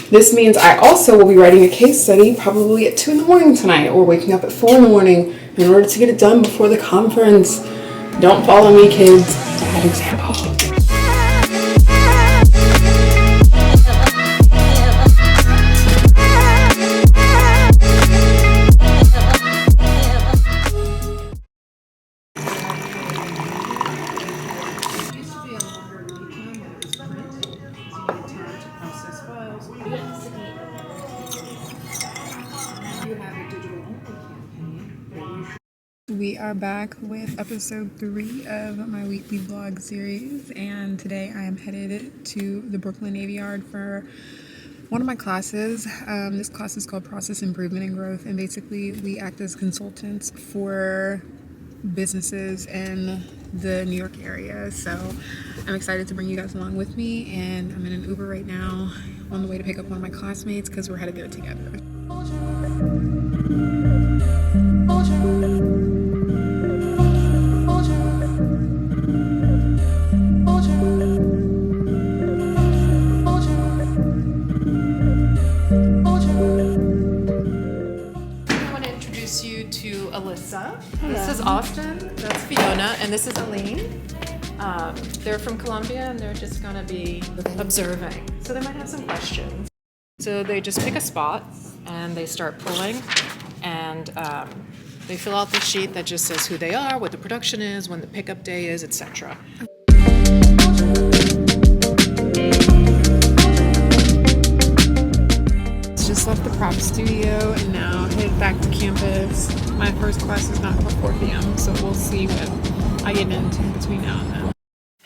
This means I also will be writing a case study probably at 2 in the morning tonight, or waking up at 4 in the morning in order to get it done before the conference. Don't follow me, kids. Bad example. We are back with episode 3 of my weekly vlog series, and today I am headed to the Brooklyn Navy Yard for one of my classes. This class is called Process Improvement and Growth, and basically we act as consultants for businesses in the New York area. So I'm excited to bring you guys along with me, and I'm in an Uber right now on the way to pick up one of my classmates because we're headed there together. This is Austin, that's Fiona, and this is Aline. They're from Colombia and they're just gonna be observing. So they might have some questions. So they just pick a spot and they start pulling, and they fill out the sheet that just says who they are, what the production is, when the pickup day is, etc. Just left the prop studio and now head back to campus. My first class is not until 4 p.m. so we'll see what I get into between now and then.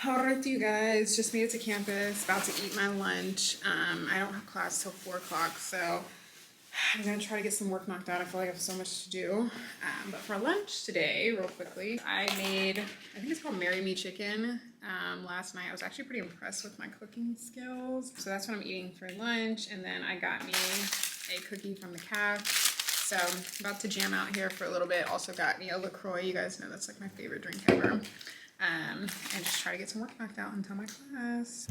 Alright, you guys, just made it to campus, about to eat my lunch. I don't have class till 4 o'clock, so I'm gonna try to get some work knocked out. I feel like I have so much to do. But for lunch today, real quickly, I made, I think it's called Marry Me Chicken. Last night I was actually pretty impressed with my cooking skills. So that's what I'm eating for lunch. And then I got me a cookie from the caf. So I'm about to jam out here for a little bit. Also got me a LaCroix. You guys know that's like my favorite drink ever. And just try to get some work knocked out until my class.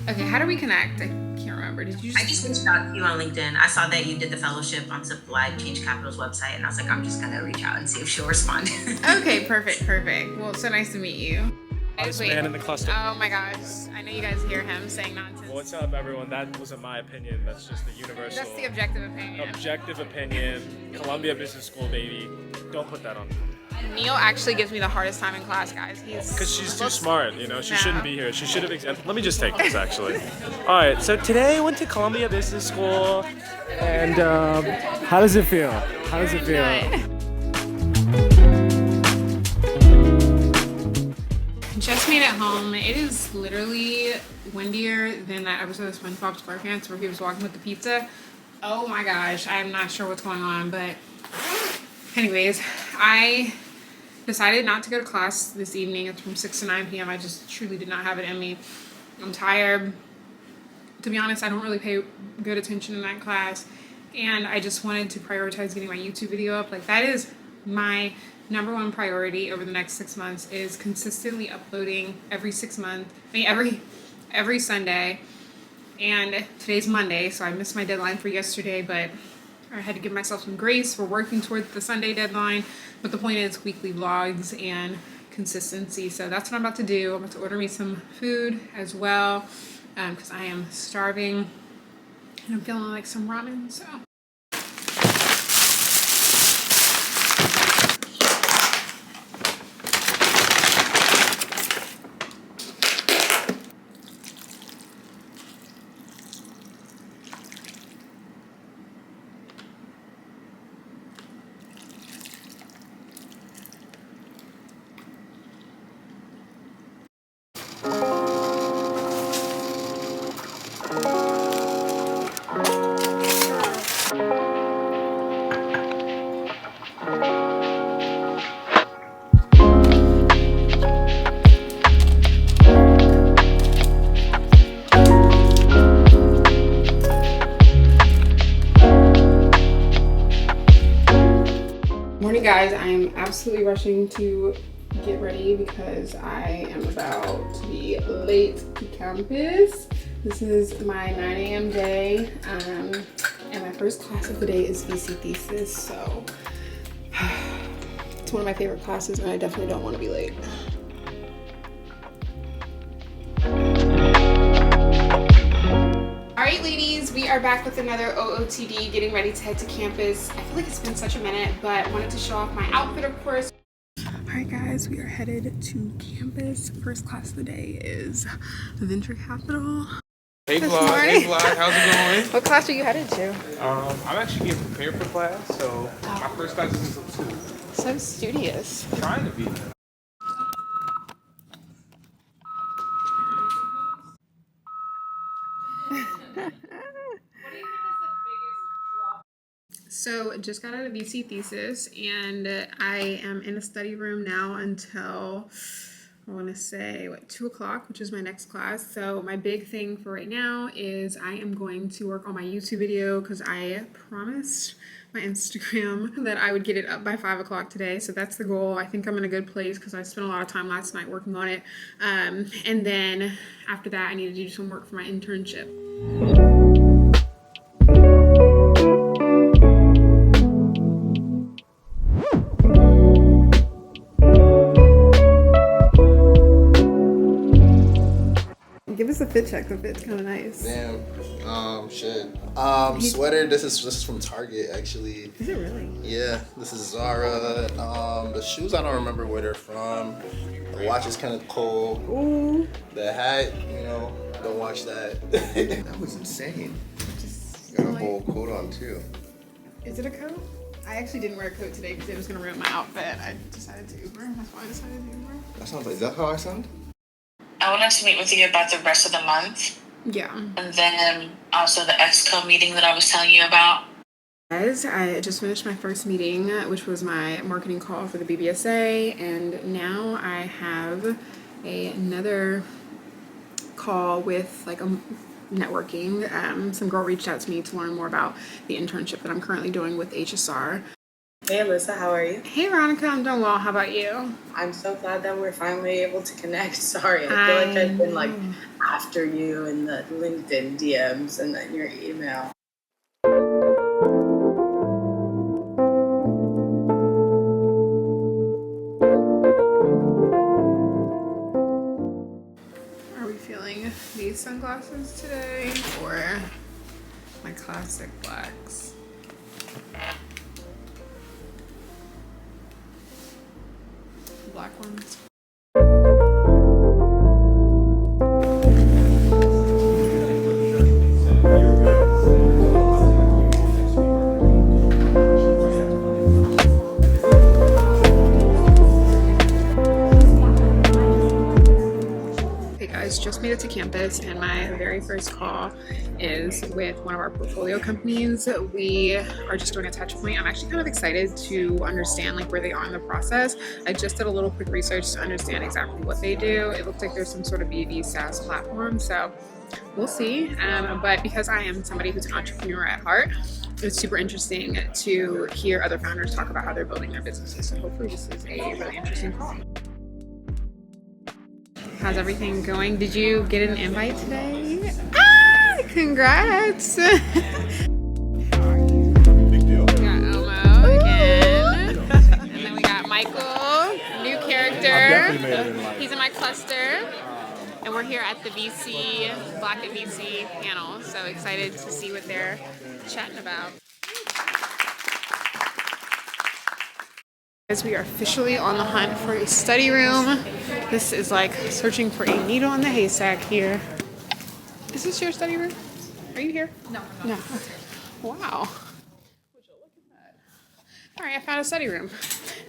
Okay, how do we connect? I can't remember. Did you I just reached out to you on LinkedIn. I saw that you did the fellowship on Supply Change Capital's website, and I was like, I'm just gonna reach out and see if she'll respond. Okay, perfect. Well, it's so nice to meet you. Hottest man in the cluster. Oh my gosh. I know you guys hear him saying nonsense. What's up, everyone? That wasn't my opinion. That's just the universal. That's the objective opinion. Objective opinion. Columbia Business School, baby. Don't put that on. Neil actually gives me the hardest time in class, guys. Because she's too smart, you know. She shouldn't be here. She should have. Let me just take this, actually. All right. So today I went to Columbia Business School, and how does it feel? How does it feel? Just made it home. It is literally windier than that episode of SpongeBob SquarePants where he was walking with the pizza. Oh my gosh, I'm not sure what's going on, but anyways, I decided not to go to class this evening. It's from 6 to 9 p.m. I just truly did not have it in me. I'm tired. To be honest, I don't really pay good attention in that class, and I just wanted to prioritize getting my YouTube video up. Like, that is my number one priority over the next 6 months, is consistently uploading every 6 months. Every Sunday. And today's Monday, so I missed my deadline for yesterday, but I had to give myself some grace. We're working towards the Sunday deadline, but the point is weekly vlogs and consistency. So that's what I'm about to do. I'm about to order me some food as well, because I am starving and I'm feeling like some ramen. So guys, I am absolutely rushing to get ready because I am about to be late to campus. This is my 9 a.m. day, and my first class of the day is VC thesis, so it's one of my favorite classes and I definitely don't want to be late. Alright ladies, we are back with another OOTD, getting ready to head to campus. I feel like it's been such a minute, but wanted to show off my outfit, of course. Alright guys, we are headed to campus. First class of the day is the Venture Capital. Hey vlog, how's it going? What class are you headed to? I'm actually getting prepared for class, so my first class is until 2. So studious. Trying to be. So just got out of VC thesis and I am in a study room now until I want to say 2 o'clock, which is my next class. So my big thing for right now is I am going to work on my YouTube video because I promised my Instagram that I would get it up by 5 o'clock today. So that's the goal. I think I'm in a good place because I spent a lot of time last night working on it. And then after that, I need to do some work for my internship. Give us a fit check. The fit's kind of nice. Damn. Shit. Sweater. This is from Target actually. Is it really? Yeah. This is Zara. The shoes I don't remember where they're from. The watch is kind of cool. Ooh. The hat, don't watch that. That was insane. Just Got a whole coat on too. Is it a coat? I actually didn't wear a coat today because it was gonna ruin my outfit. I decided to Uber. That's why I decided to Uber. That sounds like. Is that how I sound? I wanted to meet with you about the rest of the month. Yeah. And then also the Exco meeting that I was telling you about. Guys, I just finished my first meeting, which was my marketing call for the BBSA, and now I have another call with like a networking. Some girl reached out to me to learn more about the internship that I'm currently doing with HSR. Hey Alyssa, how are you? Hey Veronica, I'm doing well. How about you? I'm so glad that we're finally able to connect. Sorry, I feel like I've been like after you in the LinkedIn DMs and then your email. Are we feeling these sunglasses today or my classic blacks? Black ones. Hey guys, just made it to campus and my very first call is with one of our portfolio companies. We are just doing a touch point. I'm actually kind of excited to understand like where they are in the process. I just did a little quick research to understand exactly what they do. It looks like there's some sort of B2B SaaS platform, so we'll see. But because I am somebody who's an entrepreneur at heart, it's super interesting to hear other founders talk about how they're building their businesses. So hopefully this is a really interesting call. How's everything going? Did you get an invite today? Ah, congrats! Big deal. We got Elmo again. And then we got Michael, new character. He's in my cluster. And we're here at the VC, Black at VC panel. So excited to see what they're chatting about. Guys, we are officially on the hunt for a study room. This is like searching for a needle in the haystack here. Is this your study room? Are you here? No. No. Okay. Wow. Would you look at that? All right, I found a study room.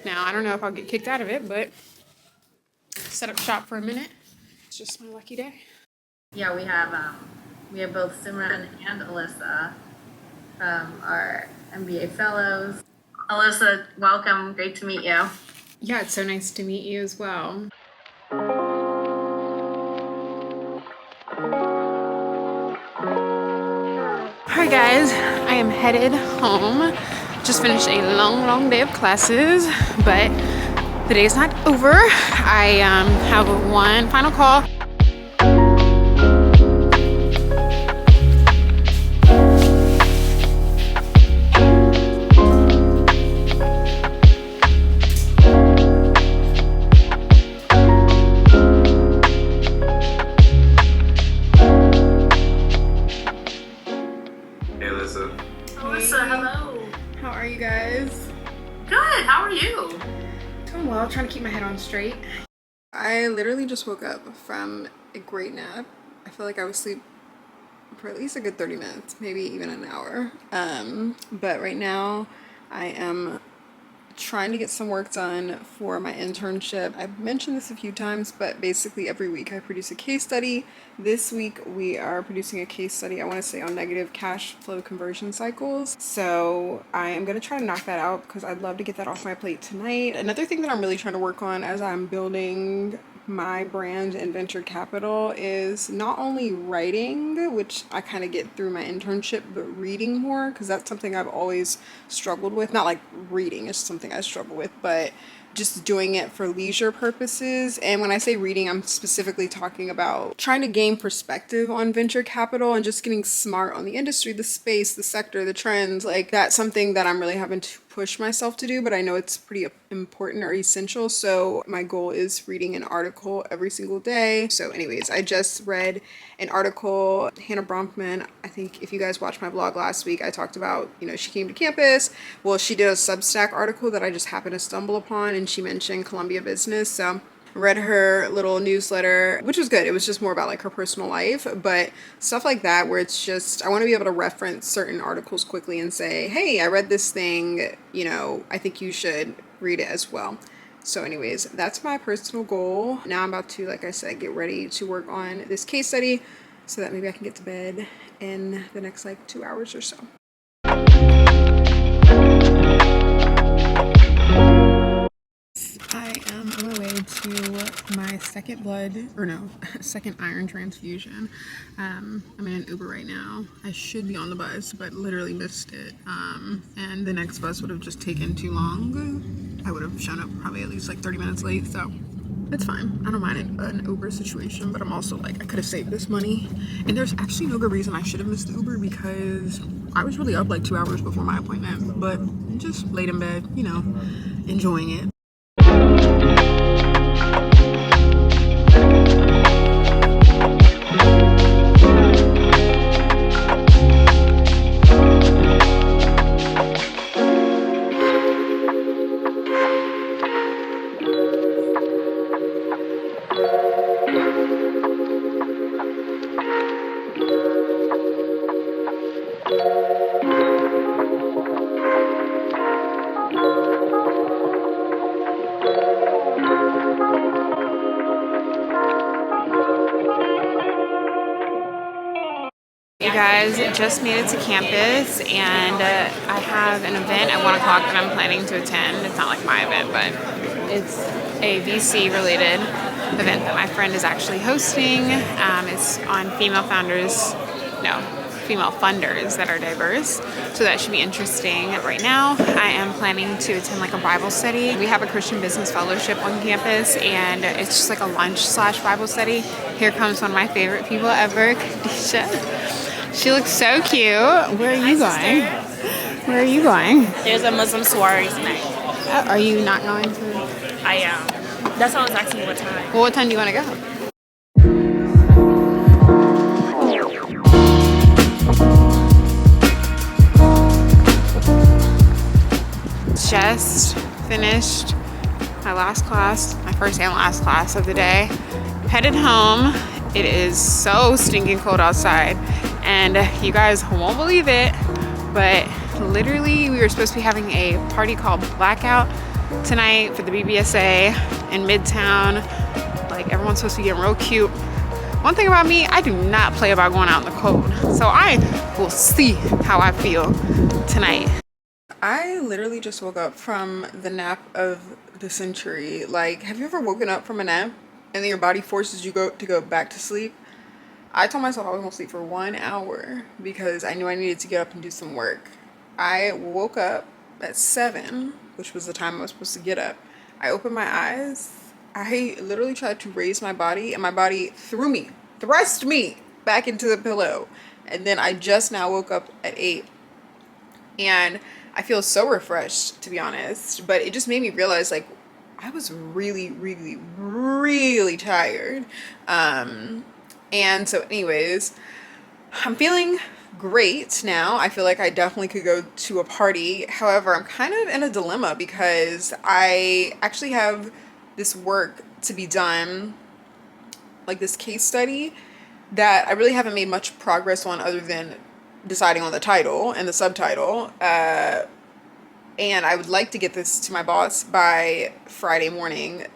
Now, I don't know if I'll get kicked out of it, but set up shop for a minute. It's just my lucky day. Yeah, we have both Simran and Alyssa, our MBA fellows. Alyssa, welcome. Great to meet you. Yeah, it's so nice to meet you as well. Alright guys, I am headed home. Just finished a long day of classes, but The day's not over. I have one final call. Alyssa, hello. How are you guys? Good. How are you? Doing well, trying to keep my head on straight. I literally just woke up from a great nap. I feel like I was asleep for at least a good 30 minutes, maybe even an hour. But right now I am trying to get some work done for my internship. I've mentioned this a few times, but basically every week I produce a case study. This week we are producing a case study, I want to say, on negative cash flow conversion cycles. So I am going to try to knock that out because I'd love to get that off my plate tonight. Another thing that I'm really trying to work on as I'm building my brand and venture capital is not only writing, which I kind of get through my internship, but reading more, because that's something I've always struggled with. Not like reading is something I struggle with, but just doing it for leisure purposes. And when I say reading, I'm specifically talking about trying to gain perspective on venture capital and just getting smart on the industry, the space, the sector, the trends. Like, that's something that I'm really having to push myself to do, but I know it's pretty important or essential. So my goal is reading an article every single day. So anyways, I just read an article, Hannah Bronfman. I think if you guys watched my vlog last week, I talked about, she came to campus. Well, she did a Substack article that I just happened to stumble upon, and she mentioned Columbia business. So read her little newsletter, which was good. It was just more about like her personal life, but stuff like that where it's just, I want to be able to reference certain articles quickly and say, hey, I read this thing, I think you should read it as well. So anyways, that's my personal goal. Now I'm about to, like I said, get ready to work on this case study so that maybe I can get to bed in the next 2 hours or so. I am on my way to my second iron transfusion. I'm in an Uber right now. I should be on the bus, but literally missed it. And the next bus would have just taken too long. I would have shown up probably at least 30 minutes late, so it's fine. I don't mind an Uber situation, but I'm also I could have saved this money. And there's actually no good reason I should have missed the Uber, because I was really up 2 hours before my appointment, but just laid in bed, enjoying it. You guys, just made it to campus, and I have an event at 1 o'clock that I'm planning to attend. It's not like my event, but it's a VC related event that my friend is actually hosting. It's on female funders that are diverse, so that should be interesting. Right now I am planning to attend a Bible study. We have a Christian business fellowship on campus, and it's just a lunch/Bible study. Here comes one of my favorite people ever, Kadisha. She looks so cute. Where are you going? Where are you going? There's a Muslim soiree tonight. Are you not going to? I am. That's why I was asking what time. Well, what time do you want to go? Just finished my last class, my first and last class of the day. Headed home. It is so stinking cold outside, and you guys won't believe it, but literally we were supposed to be having a party called Blackout tonight for the BBSA in Midtown. Everyone's supposed to be getting real cute. One thing about me, I do not play about going out in the cold, so I will see how I feel tonight. I literally just woke up from the nap of the century. Have you ever woken up from a nap and then your body forces you to go back to sleep? I told myself I was gonna sleep for 1 hour because I knew I needed to get up and do some work. I woke up at 7, which was the time I was supposed to get up. I opened my eyes. I literally tried to raise my body and my body thrust me back into the pillow. And then I just now woke up at 8 and I feel so refreshed, to be honest. But it just made me realize, like, I was really, really, really tired. And so anyways, I'm feeling great now. I feel like I definitely could go to a party. However, I'm kind of in a dilemma because I actually have this work to be done, like this case study that I really haven't made much progress on other than deciding on the title and the subtitle. And I would like to get this to my boss by Friday morning.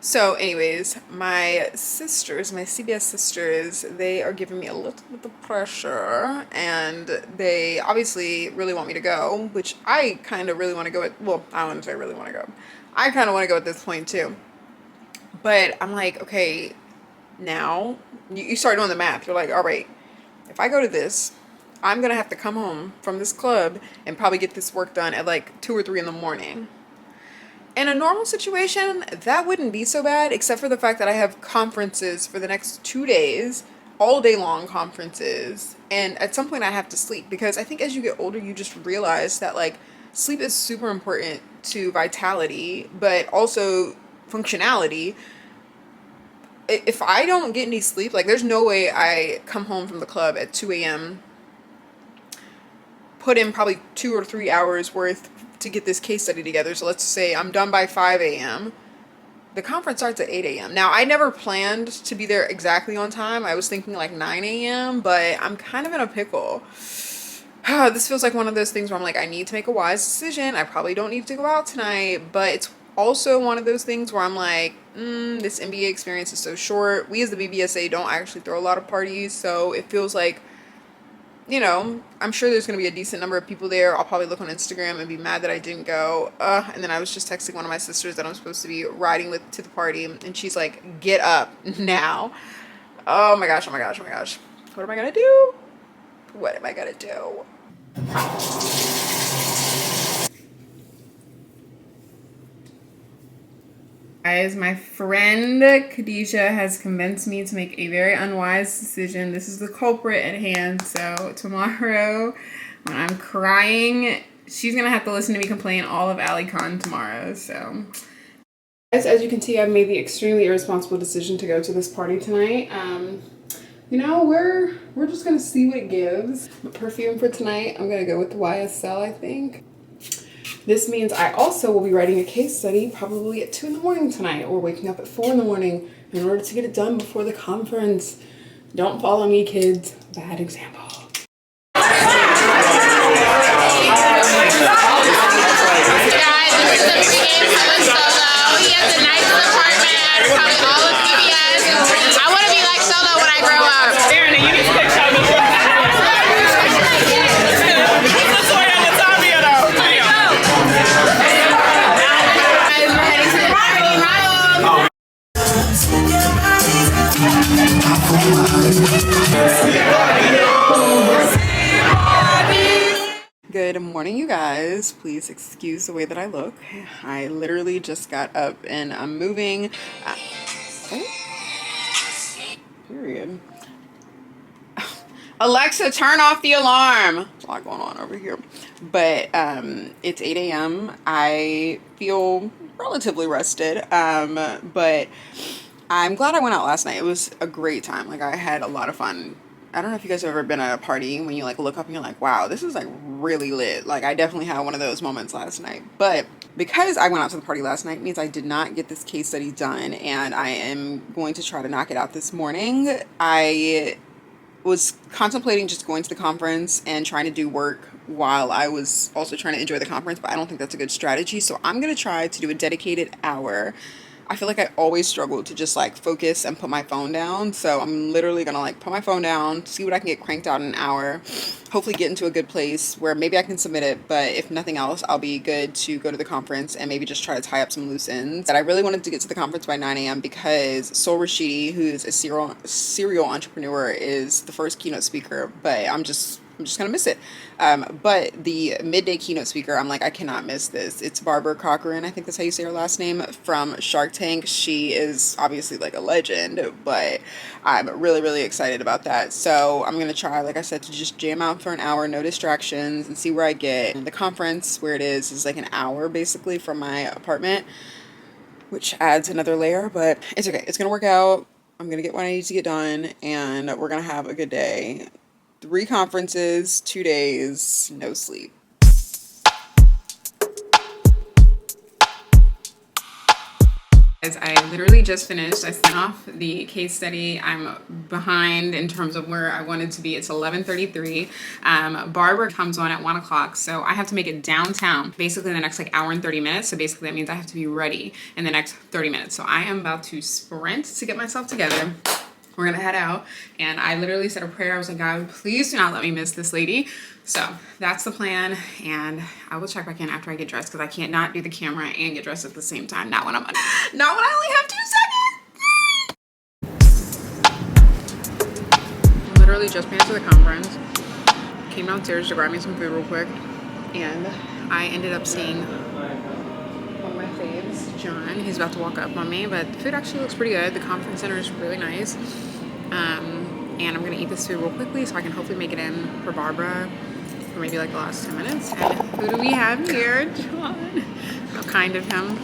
So anyways, my sisters, my CBS sisters, they are giving me a little bit of pressure, and they obviously really want me to go, which I kind of really want to go at. Well, I wouldn't say I really want to go. I kind of want to go at this point too. But I'm like, okay, now you start doing the math. You're like, all right, if I go to this, I'm going to have to come home from this club and probably get this work done at like 2 or 3 in the morning. In a normal situation, that wouldn't be so bad, except for the fact that I have conferences for the next 2 days, all day long conferences. And at some point I have to sleep, because I think as you get older, you just realize that like sleep is super important to vitality, but also functionality. If I don't get any sleep, like there's no way I come home from the club at 2 a.m., put in probably 2 or 3 hours worth to get this case study together. So let's say I'm done by 5 a.m. The conference starts at 8 a.m. Now, I never planned to be there exactly on time. I was thinking like 9 a.m., but I'm kind of in a pickle. This feels like one of those things where I'm like, I need to make a wise decision. I probably don't need to go out tonight, but it's also one of those things where I'm like, this MBA experience is so short. We as the BBSA don't actually throw a lot of parties, so it feels like, you know, I'm sure there's going to be a decent number of people there. I'll probably look on Instagram and be mad that I didn't go. And then I was just texting one of my sisters that I'm supposed to be riding with to the party, and she's like, get up now. Oh my gosh, oh my gosh, oh my gosh. What am I going to do? What am I going to do? Guys, my friend Khadijah has convinced me to make a very unwise decision. This is the culprit at hand. So tomorrow, when I'm crying, she's gonna have to listen to me complain all of AliCon tomorrow. So, guys, as you can see, I've made the extremely irresponsible decision to go to this party tonight. You know, we're just gonna see what it gives. My perfume for tonight, I'm gonna go with the YSL, I think. This means I also will be writing a case study probably at 2 in the morning tonight, or waking up at 4 in the morning in order to get it done before the conference. Don't follow me, kids. Bad example. Good morning, you guys. Please excuse the way that I look. I literally just got up and I'm moving. Period. Alexa, turn off the alarm. There's a lot going on over here. But it's 8 a.m. I feel relatively rested. But I'm glad I went out last night. It was a great time. Like, I had a lot of fun. I don't know if you guys have ever been at a party when you like look up and you're like, wow, this is like really lit. Like, I definitely had one of those moments last night. But because I went out to the party last night means I did not get this case study done, and I am going to try to knock it out this morning. I was contemplating just going to the conference and trying to do work while I was also trying to enjoy the conference, but I don't think that's a good strategy. So I'm going to try to do a dedicated hour. I feel like I always struggle to just like focus and put my phone down. So I'm literally going to like put my phone down, see what I can get cranked out in an hour, hopefully get into a good place where maybe I can submit it. But if nothing else, I'll be good to go to the conference and maybe just try to tie up some loose ends. But I really wanted to get to the conference by 9 a.m. because Sol Rashidi, who's a serial entrepreneur, is the first keynote speaker. But I'm just I'm just gonna miss it. But the midday keynote speaker, I'm like, I cannot miss this. It's Barbara Corcoran, I think that's how you say her last name, from Shark Tank. She is obviously like a legend, but I'm really, really excited about that. So I'm gonna try, like I said, to just jam out for an hour, no distractions, and see where I get. And the conference, where it is like an hour basically from my apartment, which adds another layer, but it's okay. It's gonna work out. I'm gonna get what I need to get done, and we're gonna have a good day. 3 conferences, 2 days, no sleep. I literally just finished. I sent off the case study. I'm behind in terms of where I wanted to be. It's 11:33. Barbara comes on at 1 o'clock, so I have to make it downtown basically the next like hour and 30 minutes. So basically that means I have to be ready in the next 30 minutes. So I am about to sprint to get myself together. We're gonna head out, and I literally said a prayer. I was like, God, please do not let me miss this lady. So that's the plan, and I will check back in after I get dressed because I can't not do the camera and get dressed at the same time. Not when I only have 2 seconds. Literally just made it to the conference. Came downstairs to grab me some food real quick, and I ended up seeing one of my faves, John. He's about to walk up on me, but the food actually looks pretty good. The conference center is really nice. And I'm gonna eat this food real quickly so I can hopefully make it in for Barbara for maybe like the last 10 minutes. And who do we have here? John. How kind of him.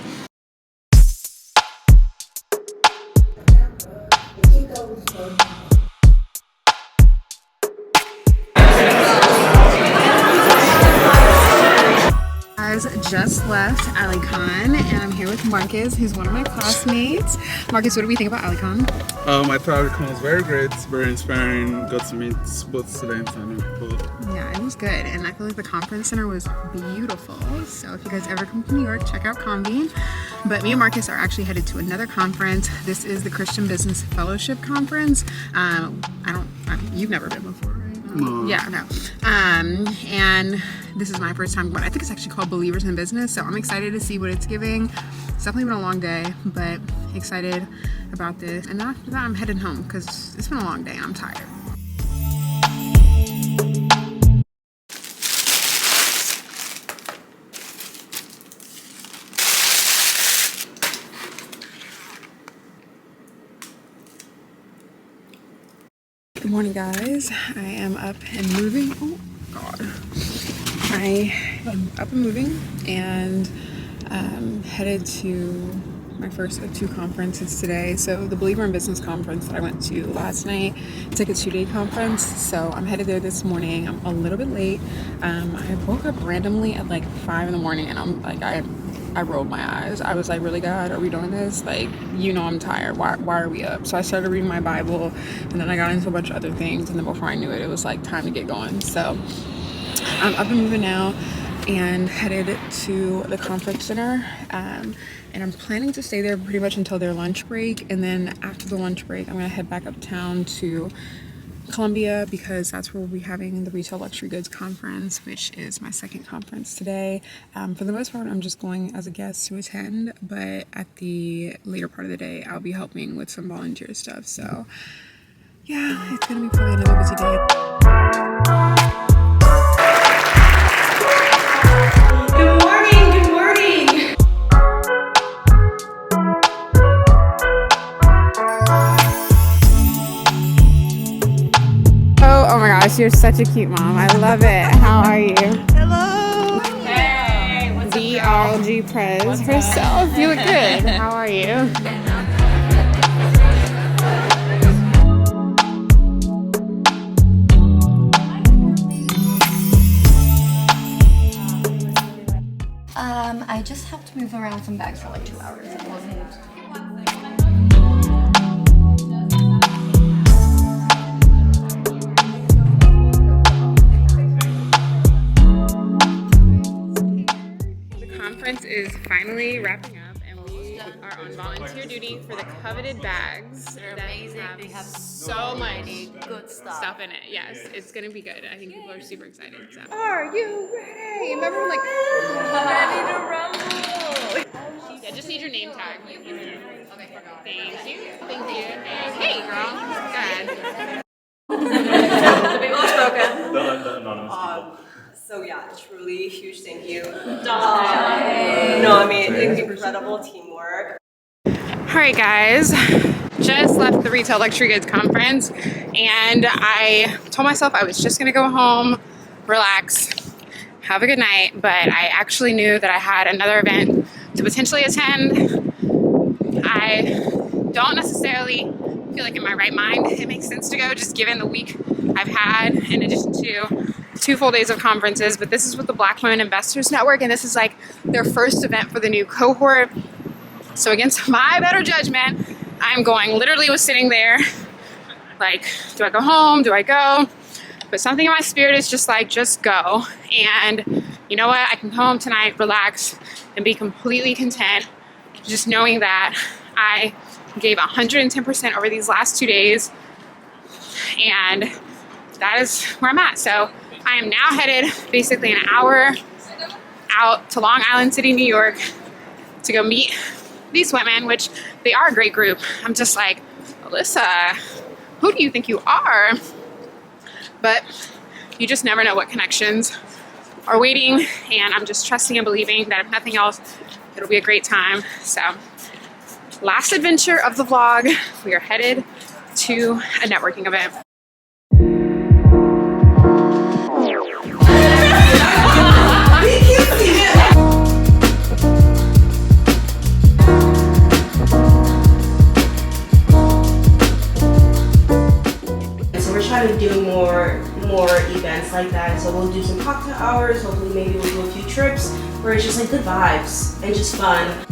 Just left AliCon, and I'm here with Marcus, who's one of my classmates. Marcus, what do we think about AliCon? I thought AliCon was very great, very inspiring. Got to meet both students and people. Yeah, it was good, and I feel like the conference center was beautiful. So if you guys ever come to New York, check out Convene. But me and Marcus are actually headed to another conference. This is the Christian Business Fellowship Conference. You've never been before, right? No. Yeah, no. And this is my first time going. I think it's actually called Believers in Business, so I'm excited to see what it's giving. It's definitely been a long day, but excited about this. And then after that, I'm headed home because it's been a long day and I'm tired. Good morning, guys. I am up and moving. Oh, God. I am up and moving and headed to my first of 2 conferences today. So the Believer in Business conference that I went to last night, it's like a 2-day conference. So I'm headed there this morning. I'm a little bit late. I woke up randomly at like 5 in the morning, and I'm like, I rolled my eyes. I was like, really, God, are we doing this? Like, I'm tired. Why are we up? So I started reading my Bible, and then I got into a bunch of other things, and then before I knew it, it was like time to get going. So I'm up and moving now and headed to the conference center. And I'm planning to stay there pretty much until their lunch break. And then after the lunch break, I'm gonna head back uptown to Columbia because that's where we'll be having the Retail Luxury Goods Conference, which is my second conference today. For the most part, I'm just going as a guest to attend, but at the later part of the day, I'll be helping with some volunteer stuff. So yeah, it's gonna be probably another busy day. Oh my gosh, you're such a cute mom. I love it. How are you? Hello. Hey, what's The RLG Prez herself. You look good. How are you? I just have to move around some bags for like 2 hours. It wasn't. Conference is finally wrapping up, and we are on volunteer duty for the coveted bags. They're amazing. They have so much good stuff in it. Yes, it's gonna be good. I think people are super excited. So. Are you ready? Remember, like, ready to rumble. Yeah, just need your name tag. Okay, thank you. Thank you. Hey, girl. Good. The big one's broken. No, So yeah, truly huge thank you. No, I mean, incredible teamwork. All right, guys. Just left the Retail Luxury Goods Conference, and I told myself I was just gonna go home, relax, have a good night, but I actually knew that I had another event to potentially attend. I don't necessarily feel like in my right mind it makes sense to go, just given the week I've had in addition to 2 full days of conferences, but this is with the Black Women Investors Network, and this is like their first event for the new cohort. So against my better judgment, I'm going. Literally was sitting there like, do I go home? Do I go? But something in my spirit is just like, just go. And you know what? I can go home tonight, relax, and be completely content just knowing that I gave 110% over these last 2 days, and that is where I'm at. So I am now headed basically an hour out to Long Island City, New York to go meet these women, which they are a great group. I'm just like, Alyssa, who do you think you are? But you just never know what connections are waiting, and I'm just trusting and believing that if nothing else, it'll be a great time. So last adventure of the vlog, we are headed to a networking event. So we're trying to do more events like that. So we'll do some cocktail hours, hopefully maybe we'll do a few trips where it's just like good vibes and just fun.